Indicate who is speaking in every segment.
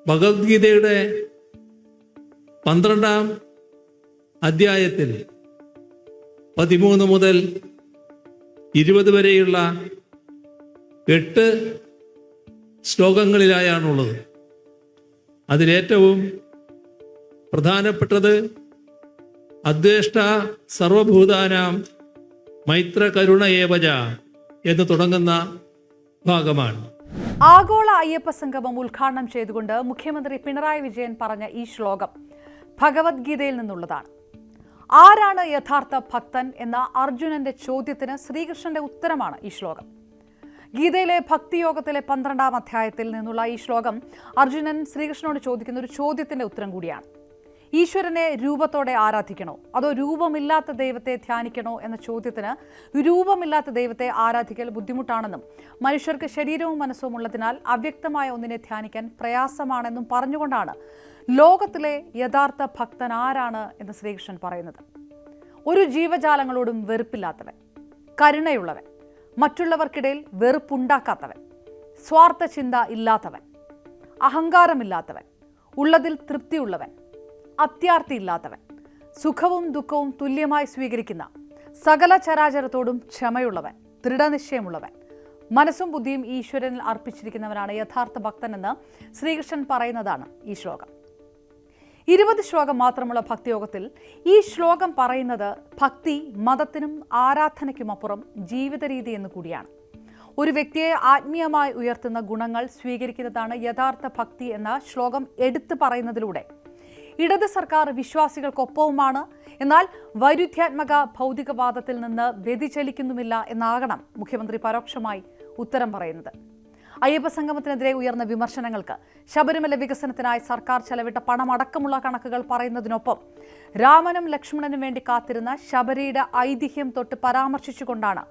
Speaker 1: ഭഗവത്ഗീതയുടെ 12-ാം അധ്യായത്തിൽ 13 മുതൽ 20 വരെയുള്ള 8 ശ്ലോകങ്ങളിലായാണുള്ളത്. അതിലേറ്റവും പ്രധാനപ്പെട്ടത് അദ്വേഷ്ട സർവഭൂതാനാം മൈത്ര കരുണ ഏവജ എന്ന് തുടങ്ങുന്ന ഭാഗമാണ്.
Speaker 2: ആഗോള അയ്യപ്പ സംഗമം ഉദ്ഘാടനം ചെയ്തുകൊണ്ട് മുഖ്യമന്ത്രി പിണറായി വിജയൻ പറഞ്ഞ ഈ ശ്ലോകം ഭഗവത്ഗീതയിൽ നിന്നുള്ളതാണ്. ആരാണ് യഥാർത്ഥ ഭക്തൻ എന്ന അർജുനന്റെ ചോദ്യത്തിന് ശ്രീകൃഷ്ണന്റെ ഉത്തരമാണ് ഈ ശ്ലോകം. ഗീതയിലെ ഭക്തിയോഗത്തിലെ 12-ാം അധ്യായത്തിൽ നിന്നുള്ള ഈ ശ്ലോകം അർജുനൻ ശ്രീകൃഷ്ണനോട് ചോദിക്കുന്ന ഒരു ചോദ്യത്തിന്റെ ഉത്തരം കൂടിയാണ്. ഈശ്വരനെ രൂപത്തോടെ ആരാധിക്കണോ അതോ രൂപമില്ലാത്ത ദൈവത്തെ ധ്യാനിക്കണോ എന്ന ചോദ്യത്തിന് രൂപമില്ലാത്ത ദൈവത്തെ ആരാധിക്കൽ ബുദ്ധിമുട്ടാണെന്നും മനുഷ്യർക്ക് ശരീരവും മനസ്സും ഉള്ളതിനാൽ അവ്യക്തമായ ഒന്നിനെ ധ്യാനിക്കാൻ പ്രയാസമാണെന്നും പറഞ്ഞുകൊണ്ടാണ് ലോകത്തിലെ യഥാർത്ഥ ഭക്തൻ ആരാണ് എന്ന് ശ്രീകൃഷ്ണൻ പറയുന്നത്. ഒരു ജീവജാലങ്ങളോടും വെറുപ്പില്ലാത്തവൻ, കരുണയുള്ളവൻ, മറ്റുള്ളവർക്കിടയിൽ വെറുപ്പുണ്ടാക്കാത്തവൻ, സ്വാർത്ഥ ചിന്ത ഇല്ലാത്തവൻ, അഹങ്കാരമില്ലാത്തവൻ, ഉള്ളതിൽ തൃപ്തിയുള്ളവൻ, അത്യാർത്തിയില്ലാത്തവൻ, സുഖവും ദുഃഖവും തുല്യമായി സ്വീകരിക്കുന്ന, സകല ചരാചരത്തോടും ക്ഷമയുള്ളവൻ, ദൃഢനിശ്ചയമുള്ളവൻ, മനസ്സും ബുദ്ധിയും ഈശ്വരനിൽ അർപ്പിച്ചിരിക്കുന്നവനാണ് യഥാർത്ഥ ഭക്തനെന്ന് ശ്രീകൃഷ്ണൻ പറയുന്നതാണ് ഈ ശ്ലോകം. 20 ശ്ലോകം മാത്രമുള്ള ഭക്തിയോഗത്തിൽ ഈ ശ്ലോകം പറയുന്നത് ഭക്തി മതത്തിനും ആരാധനയ്ക്കുമപ്പുറം ജീവിത രീതി എന്ന് കൂടിയാണ്. ഒരു വ്യക്തിയെ ആത്മീയമായി ഉയർത്തുന്ന ഗുണങ്ങൾ സ്വീകരിക്കുന്നതാണ് യഥാർത്ഥ ഭക്തി എന്ന ശ്ലോകം എടുത്തു പറയുന്നതിലൂടെ ഇടത് സർക്കാർ വിശ്വാസികൾക്കൊപ്പവുമാണ്, എന്നാൽ വൈരുദ്ധ്യാത്മക ഭൗതികവാദത്തിൽ നിന്ന് വ്യതിചലിക്കുന്നുമില്ല എന്നാകണം മുഖ്യമന്ത്രി പരോക്ഷമായി ഉത്തരം പറയുന്നത്. അയ്യപ്പ സംഗമത്തിനെതിരെ ഉയർന്ന വിമർശനങ്ങൾക്ക് ശബരിമല വികസനത്തിനായി സർക്കാർ ചെലവിട്ട പണമടക്കമുള്ള കണക്കുകൾ പറയുന്നതിനൊപ്പം രാമനും ലക്ഷ്മണനും വേണ്ടി കാത്തിരുന്ന ശബരിയുടെ ഐതിഹ്യം തൊട്ട് പരാമർശിച്ചുകൊണ്ടാണ്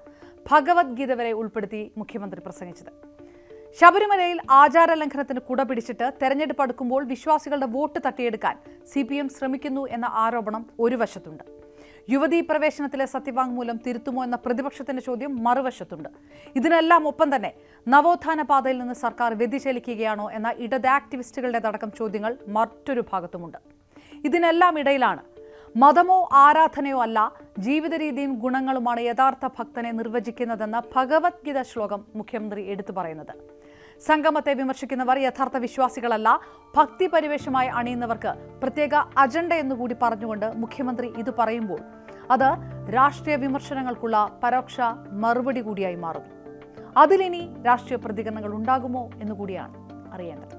Speaker 2: ഭഗവത്ഗീത വരെ ഉൾപ്പെടുത്തി മുഖ്യമന്ത്രി പ്രസംഗിച്ചത്. ശബരിമലയിൽ ആചാരലംഘനത്തിന് കുട പിടിച്ചിട്ട് തെരഞ്ഞെടുപ്പ് അടുക്കുമ്പോൾ വിശ്വാസികളുടെ വോട്ട് തട്ടിയെടുക്കാൻ CPM ശ്രമിക്കുന്നു എന്ന ആരോപണം ഒരു വശത്തുണ്ട്. യുവതീ പ്രവേശനത്തിലെ സത്യവാങ്മൂലം തിരുത്തുമോ എന്ന പ്രതിപക്ഷത്തിന്റെ ചോദ്യം മറുവശത്തുണ്ട്. ഇതിനെല്ലാം ഒപ്പം തന്നെ നവോത്ഥാന പാതയിൽ നിന്ന് സർക്കാർ വ്യതിചലിക്കുകയാണോ എന്ന ഇടത് ആക്ടിവിസ്റ്റുകളുടേതടക്കം ചോദ്യങ്ങൾ മറ്റൊരു ഭാഗത്തുമുണ്ട്. ഇതിനെല്ലാം ഇടയിലാണ് മതമോ ആരാധനയോ അല്ല, ജീവിത രീതിയും ഗുണങ്ങളുമാണ് യഥാർത്ഥ ഭക്തനെ നിർവചിക്കുന്നതെന്ന ഭഗവത്ഗീത ശ്ലോകം മുഖ്യമന്ത്രി എടുത്തു പറയുന്നത്. സംഗമത്തെ വിമർശിക്കുന്നവർ യഥാർത്ഥ വിശ്വാസികളല്ല, ഭക്തി പരിവേഷമായി അണിയുന്നവർക്ക് പ്രത്യേക അജണ്ട എന്നുകൂടി പറഞ്ഞുകൊണ്ട് മുഖ്യമന്ത്രി ഇത് പറയുമ്പോൾ അത് രാഷ്ട്രീയ വിമർശനങ്ങൾക്കുള്ള പരോക്ഷ മറുപടി കൂടിയായി മാറുന്നു. അതിലിനി രാഷ്ട്രീയ പ്രതികരണങ്ങൾ ഉണ്ടാകുമോ എന്നുകൂടിയാണ് അറിയേണ്ടത്.